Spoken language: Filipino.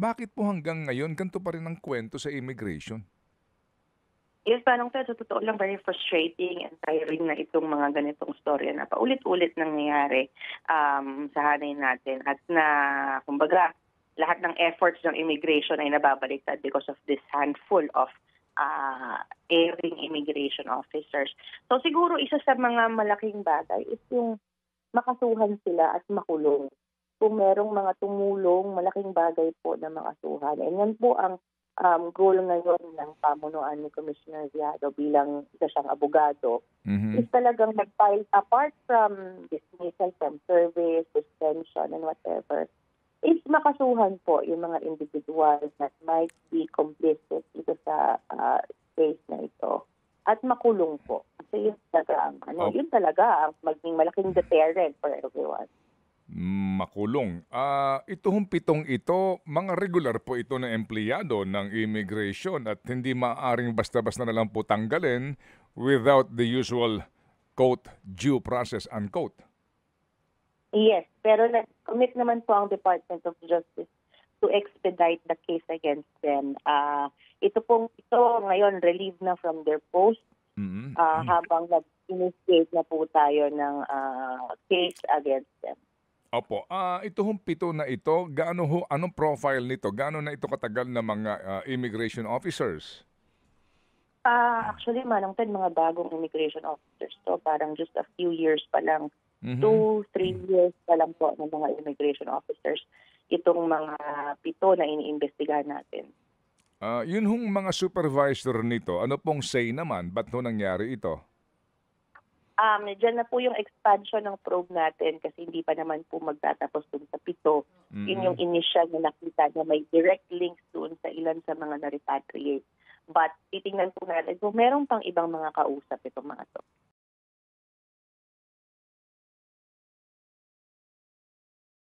bakit po hanggang ngayon ganito pa rin ang kwento sa immigration? Yes, parang sa totoo lang very frustrating and tiring na itong mga ganitong storya na paulit-ulit nangyayari sa hanay natin at na kumbaga lahat ng efforts ng immigration ay nababaliktad because of this handful of erring immigration officers. So siguro isa sa mga malaking bagay is yung makasuhan sila at makulong. Kung merong mga tumulong, malaking bagay po na makasuhan. And yan po ang goal ngayon ng pamunuan ni Commissioner Viado bilang isa siyang abogado is talagang mag-file apart from dismissal from service, suspension, and whatever, is makasuhan po yung mga individuals that might be complicit ito sa case na ito at makulong po. Kasi yun talaga ang maging malaking deterrent for everyone. Makulong. Ito hong pitong ito, mga regular po ito na empleyado ng immigration at hindi maaaring basta-basta na lang po tanggalin without the usual quote, due process, unquote. Yes, pero nag-commit naman po ang Department of Justice to expedite the case against them. Ito ngayon relieved na from their post habang nag-initiate na po tayo ng case against them. Opo. Ito hong pito na ito, anong profile nito? Gaano na ito katagal na mga immigration officers? Actually, Manong Ted, mga bagong immigration officers to. Parang just a few years pa lang. 2-3 years pa lang po ng mga immigration officers. Itong mga pito na iniimbestigahan natin. Yun hong mga supervisor nito, ano pong say naman? Ba't ho nangyari ito? Diyan na po yung expansion ng probe natin kasi hindi pa naman po magtatapos dun sa pito. Yun yung initial na nakita na may direct links dun sa ilan sa mga na-repatriate. But titingnan po natin kung meron pang ibang mga kausap itong mga to.